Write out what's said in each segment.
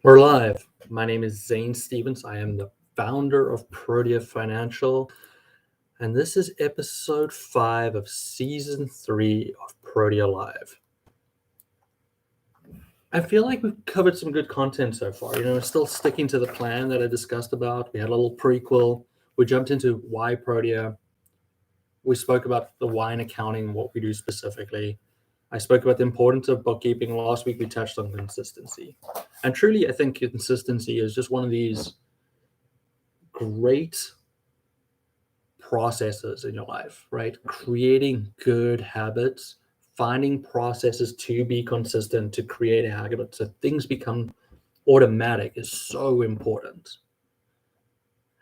We're live. My name is Zane Stevens. I am the founder of Protea Financial, and this is episode 5 of season 3 of Protea Live. I feel like we've covered some good content so far. We're still sticking to the plan that I discussed about. We had a little prequel. We jumped into why Protea. We spoke about the why in accounting, what we do specifically. I spoke about the importance of bookkeeping. Last week we touched on consistency. And truly, I think consistency is just one of these great processes in your life, right? Creating good habits, finding processes to be consistent, to create a habit so things become automatic is so important.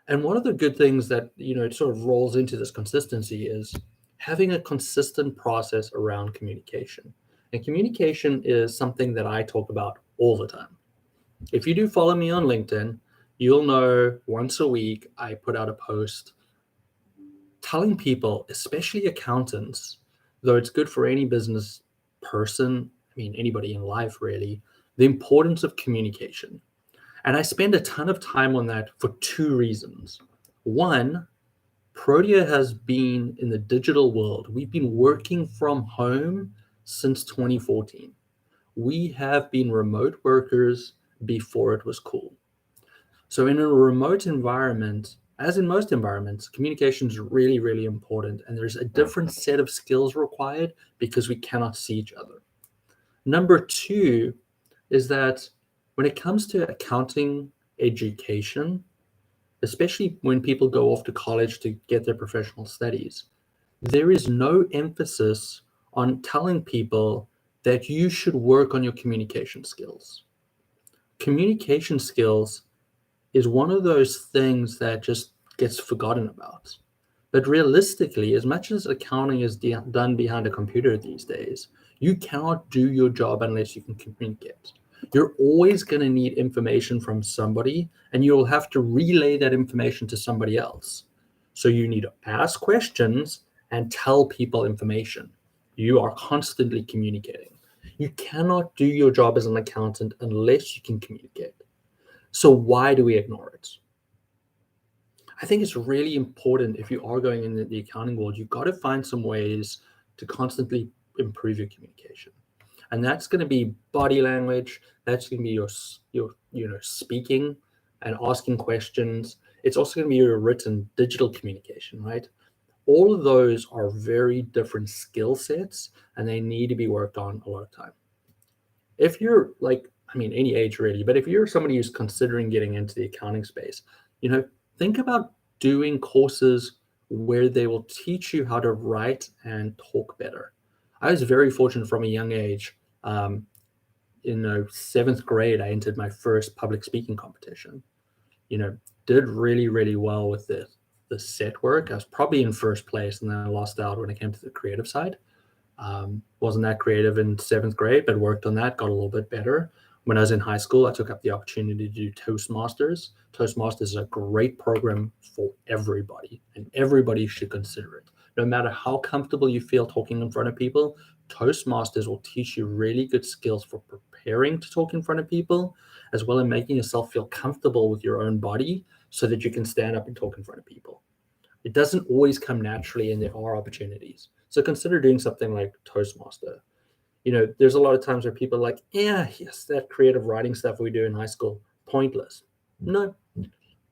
And one of the good things that, it sort of rolls into this consistency is having a consistent process around communication. And communication is something that I talk about all the time. If you do follow me on LinkedIn, you'll know once a week I put out a post telling people, especially accountants, though it's good for any business person, I mean, anybody in life really, the importance of communication. And I spend a ton of time on that for two reasons. One, Protea has been in the digital world. We've been working from home since 2014. We have been remote workers before it was cool. So, in a remote environment, as in most environments, communication is really, really important. And there's a different set of skills required because we cannot see each other. Number two is that when it comes to accounting education, especially when people go off to college to get their professional studies, there is no emphasis on telling people that you should work on your communication skills. Communication skills is one of those things that just gets forgotten about. But realistically, as much as accounting is done behind a computer these days, you cannot do your job unless you can communicate. You're always going to need information from somebody, and you'll have to relay that information to somebody else. So you need to ask questions and tell people information. You are constantly communicating. You cannot do your job as an accountant unless you can communicate. So why do we ignore it? I think it's really important if you are going in the accounting world, you've got to find some ways to constantly improve your communication. And that's going to be body language. That's going to be your speaking and asking questions. It's also going to be your written digital communication, right? All of those are very different skill sets and they need to be worked on a lot of time. If you're like, I mean, any age really, but if you're somebody who's considering getting into the accounting space, you know, think about doing courses where they will teach you how to write and talk better. I was very fortunate from a young age. Um, in seventh grade, I entered my first public speaking competition. You know, did really, really well with the set work. I was probably in first place, and then I lost out when it came to the creative side. Wasn't that creative in seventh grade, but worked on that, got a little bit better. When I was in high school, I took up the opportunity to do Toastmasters. Toastmasters is a great program for everybody, and everybody should consider it. No matter how comfortable you feel talking in front of people, Toastmasters will teach you really good skills for preparing to talk in front of people, as well as making yourself feel comfortable with your own body so that you can stand up and talk in front of people. It doesn't always come naturally, and there are opportunities. So consider doing something like Toastmaster. There's a lot of times where people are like, yeah, yes, that creative writing stuff we do in high school, pointless. No,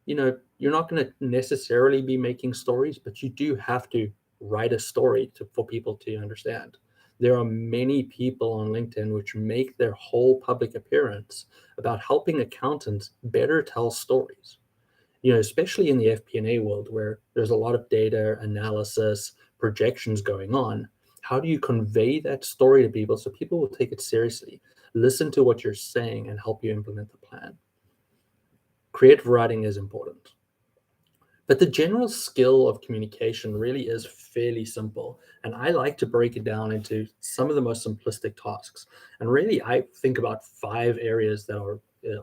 you're not going to necessarily be making stories, but you do have to write a story for people to understand. There are many people on LinkedIn which make their whole public appearance about helping accountants better tell stories. Especially in the FP&A world where there's a lot of data analysis, projections going on. How do you convey that story to people so people will take it seriously, listen to what you're saying, and help you implement the plan? Creative writing is important. But the general skill of communication really is fairly simple. And I like to break it down into some of the most simplistic tasks. And really, I think about 5 areas that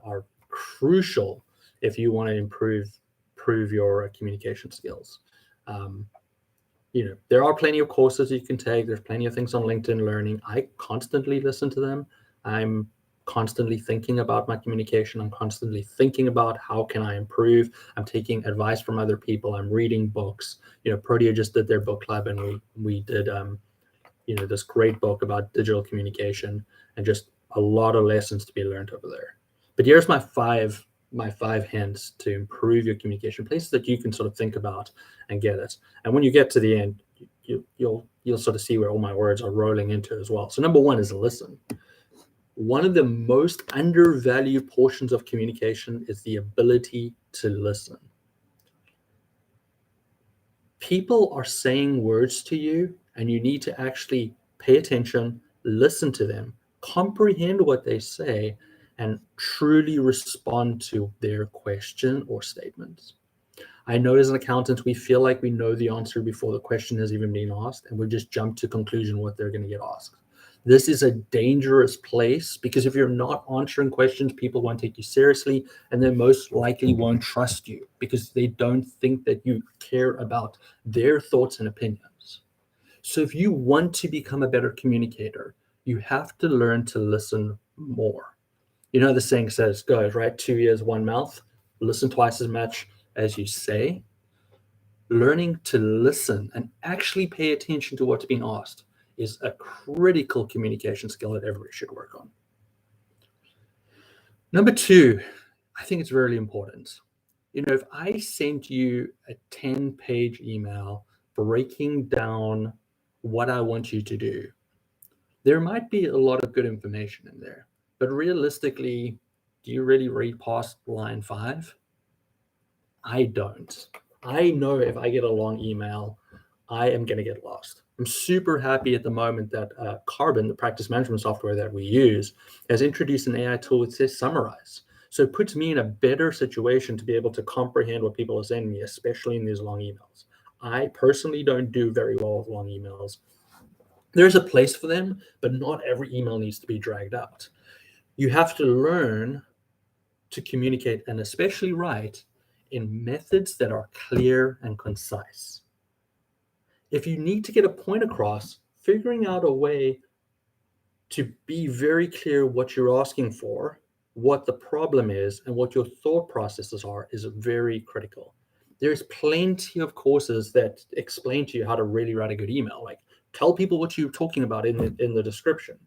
are crucial if you want to improve your communication skills. Um, there are plenty of courses you can take. There's plenty of things on LinkedIn Learning. I constantly listen to them. I'm constantly thinking about my communication. I'm constantly thinking about how can I improve. I'm taking advice from other people. I'm reading books. Protea just did their book club, and we did this great book about digital communication, and just a lot of lessons to be learned over there. But here's my five hints to improve your communication, places that you can sort of think about and get it. And when you get to the end, you'll sort of see where all my words are rolling into as well. So number one is listen. One of the most undervalued portions of communication is the ability to listen. People are saying words to you, and you need to actually pay attention, listen to them, comprehend what they say, and truly respond to their question or statements. I know as an accountant, we feel like we know the answer before the question has even been asked, and we just jump to conclusion what they're going to get asked. This is a dangerous place, because if you're not answering questions, people won't take you seriously, and they most likely won't trust you because they don't think that you care about their thoughts and opinions. So if you want to become a better communicator, you have to learn to listen more. The saying goes, right? 2 ears, one mouth. Listen twice as much as you say. Learning to listen and actually pay attention to what's being asked is a critical communication skill that everybody should work on. Number two, I think it's really important. If I sent you a 10-page email breaking down what I want you to do, there might be a lot of good information in there. But realistically, do you really read past line 5? I don't. I know if I get a long email, I am going to get lost. I'm super happy at the moment that Carbon, the practice management software that we use, has introduced an AI tool that says summarize. So it puts me in a better situation to be able to comprehend what people are sending me, especially in these long emails. I personally don't do very well with long emails. There's a place for them, but not every email needs to be dragged out. You have to learn to communicate, and especially write, in methods that are clear and concise. If you need to get a point across, figuring out a way to be very clear what you're asking for, what the problem is, and what your thought processes are is very critical. There's plenty of courses that explain to you how to really write a good email. Like, tell people what you're talking about in the description.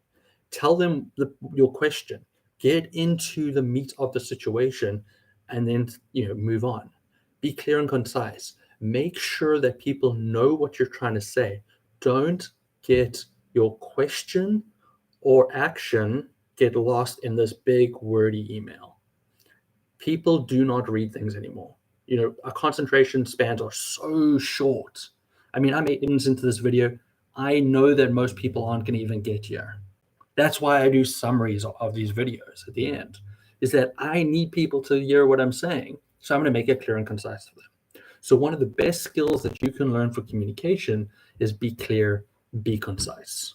Tell them your question. Get into the meat of the situation, and then move on. Be clear and concise. Make sure that people know what you're trying to say. Don't get your question or action get lost in this big wordy email. People do not read things anymore. Our concentration spans are so short. I mean, I'm 8 minutes into this video. I know that most people aren't going to even get here. That's why I do summaries of these videos at the end, is that I need people to hear what I'm saying. So I'm going to make it clear and concise for them. So one of the best skills that you can learn for communication is be clear, be concise.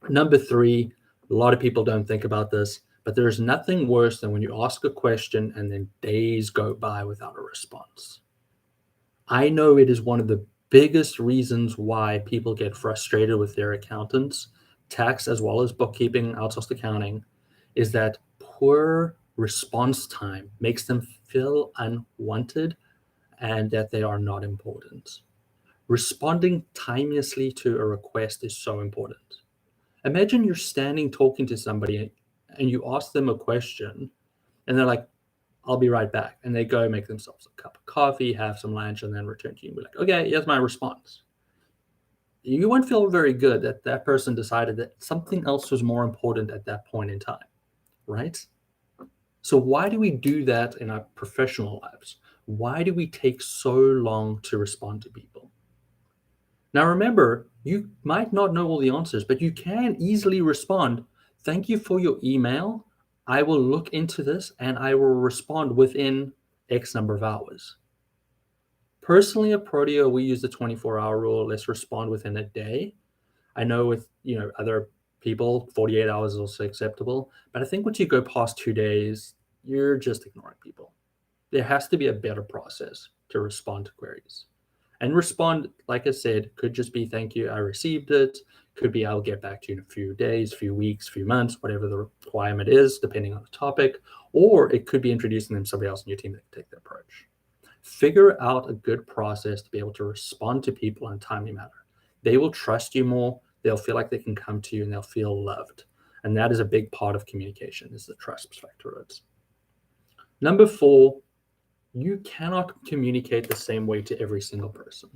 Number 3, a lot of people don't think about this, but there's nothing worse than when you ask a question and then days go by without a response. I know it is one of the biggest reasons why people get frustrated with their accountants, tax as well as bookkeeping, outsourced accounting, is that poor response time makes them feel unwanted and that they are not important. Responding timeously to a request is so important. Imagine you're standing talking to somebody and you ask them a question and they're like, I'll be right back. And they go make themselves a cup of coffee, have some lunch, and then return to you and be like, okay, here's my response. You won't feel very good that that person decided that something else was more important at that point in time, right? So why do we do that in our professional lives? Why do we take so long to respond to people? Now, remember, you might not know all the answers, but you can easily respond. Thank you for your email. I will look into this and I will respond within X number of hours. Personally, at Protea, we use the 24-hour rule. Let's respond within a day. I know with other people, 48 hours is also acceptable. But I think once you go past 2 days, you're just ignoring people. There has to be a better process to respond to queries. And respond, like I said, could just be thank you, I received it. Could be I'll get back to you in a few days, few weeks, few months, whatever the requirement is, depending on the topic. Or it could be introducing them to somebody else in your team that can take the approach. Figure out a good process to be able to respond to people in a timely manner. They will trust you more. They'll feel like they can come to you and they'll feel loved. And that is a big part of communication, is the trust factor of it. Number 4, you cannot communicate the same way to every single person.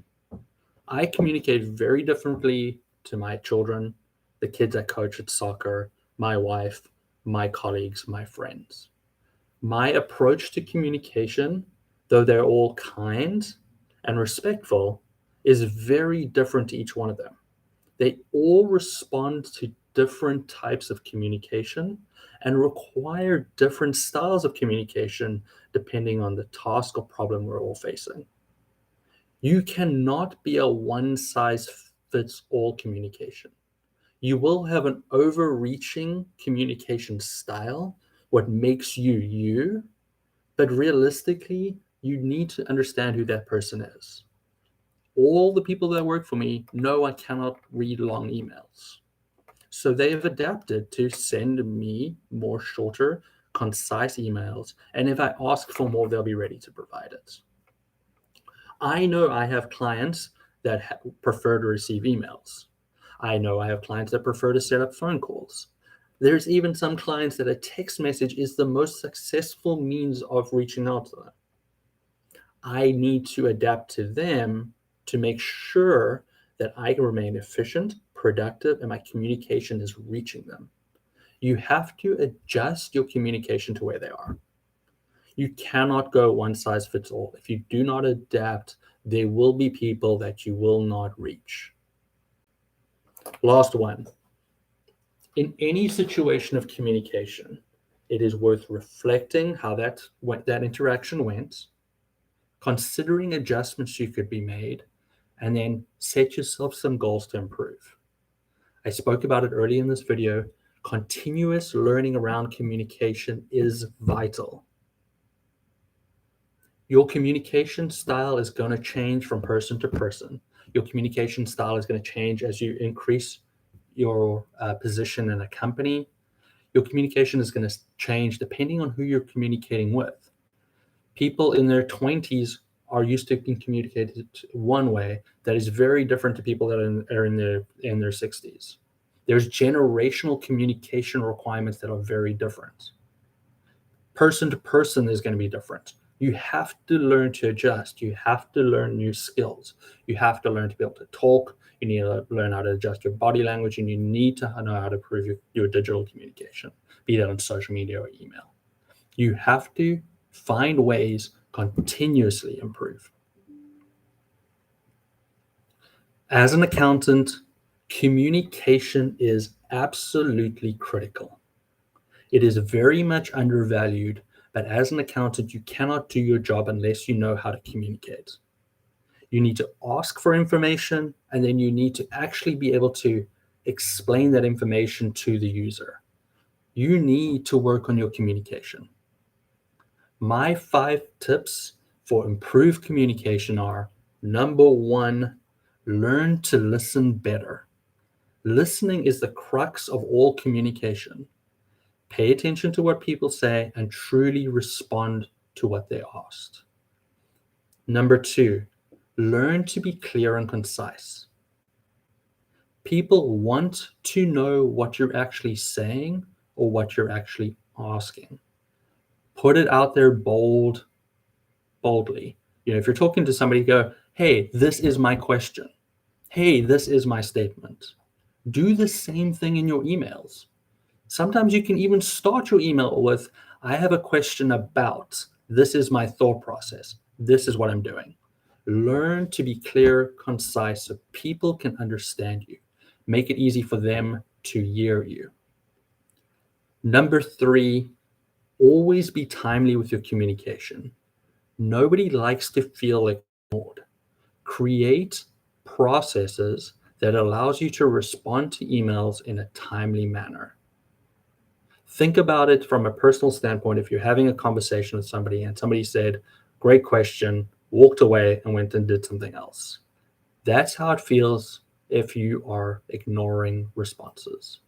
I communicate very differently to my children, the kids I coach at soccer, my wife, my colleagues, my friends. My approach to communication, though they're all kind and respectful, is very different to each one of them. They all respond to different types of communication and require different styles of communication depending on the task or problem we're all facing. You cannot be a one size fits all communication. You will have an overreaching communication style, what makes you you, but realistically, you need to understand who that person is. All the people that work for me know I cannot read long emails. So they have adapted to send me more shorter, concise emails. And if I ask for more, they'll be ready to provide it. I know I have clients that prefer to receive emails. I know I have clients that prefer to set up phone calls. There's even some clients that a text message is the most successful means of reaching out to them. I need to adapt to them to make sure that I can remain efficient, productive, and my communication is reaching them. You have to adjust your communication to where they are. You cannot go one size fits all. If you do not adapt, there will be people that you will not reach. Last one. In any situation of communication, it is worth reflecting how that interaction went, considering adjustments you could be made, and then set yourself some goals to improve. I spoke about it early in this video. Continuous learning around communication is vital. Your communication style is going to change from person to person. Your communication style is going to change as you increase your position in a company. Your communication is going to change depending on who you're communicating with. People in their 20s are used to being communicated one way that is very different to people that are in their 60s. There's generational communication requirements that are very different. Person to person is going to be different. You have to learn to adjust. You have to learn new skills. You have to learn to be able to talk. You need to learn how to adjust your body language, and you need to know how to improve your digital communication, be that on social media or email. You have to find ways continuously improve. As an accountant, communication is absolutely critical. It is very much undervalued, but as an accountant, you cannot do your job unless you know how to communicate. You need to ask for information, and then you need to actually be able to explain that information to the user. You need to work on your communication. My 5 tips for improved communication are: number 1, learn to listen better. Listening is the crux of all communication. Pay attention to what people say and truly respond to what they asked. Number 2, learn to be clear and concise. People want to know what you're actually saying or what you're actually asking. Put it out there boldly. If you're talking to somebody, go, hey, this is my question. Hey, this is my statement. Do the same thing in your emails. Sometimes you can even start your email with, I have a question about, this is my thought process. This is what I'm doing. Learn to be clear, concise, so people can understand you. Make it easy for them to hear you. Number 3, always be timely with your communication. Nobody likes to feel ignored. Create processes that allows you to respond to emails in a timely manner. Think about it from a personal standpoint. If you're having a conversation with somebody and somebody said, great question, walked away, and went and did something else. That's how it feels if you are ignoring responses.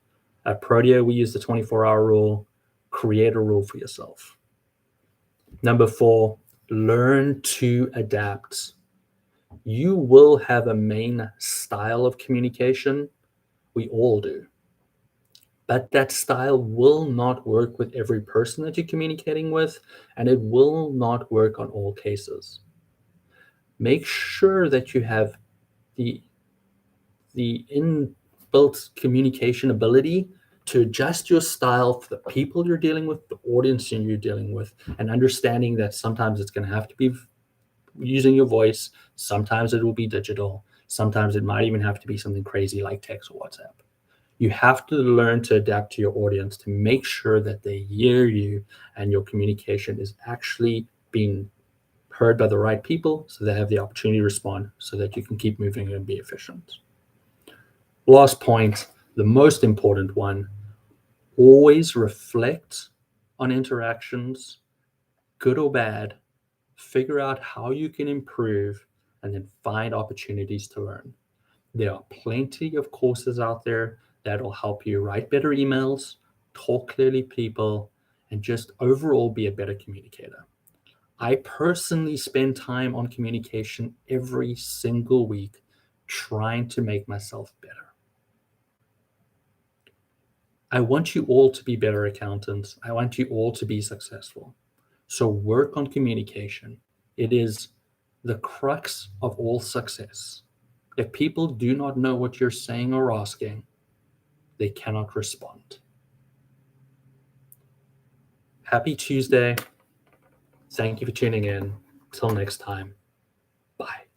At Protea, we use the 24-hour rule. Create a rule for yourself. Number 4, learn to adapt. You will have a main style of communication. We all do. But that style will not work with every person that you're communicating with, and it will not work on all cases. Make sure that you have the inbuilt communication ability to adjust your style for the people you're dealing with, the audience you're dealing with, and understanding that sometimes it's going to have to be using your voice, sometimes it will be digital, sometimes it might even have to be something crazy like text or WhatsApp. You have to learn to adapt to your audience to make sure that they hear you and your communication is actually being heard by the right people so they have the opportunity to respond so that you can keep moving and be efficient. Last point, the most important one, always reflect on interactions, good or bad, figure out how you can improve, and then find opportunities to learn. There are plenty of courses out there that will help you write better emails, talk clearly to people, and just overall be a better communicator. I personally spend time on communication every single week trying to make myself better. I want you all to be better accountants. I want you all to be successful. So work on communication. It is the crux of all success. If people do not know what you're saying or asking, they cannot respond. Happy Tuesday. Thank you for tuning in. Till next time. Bye.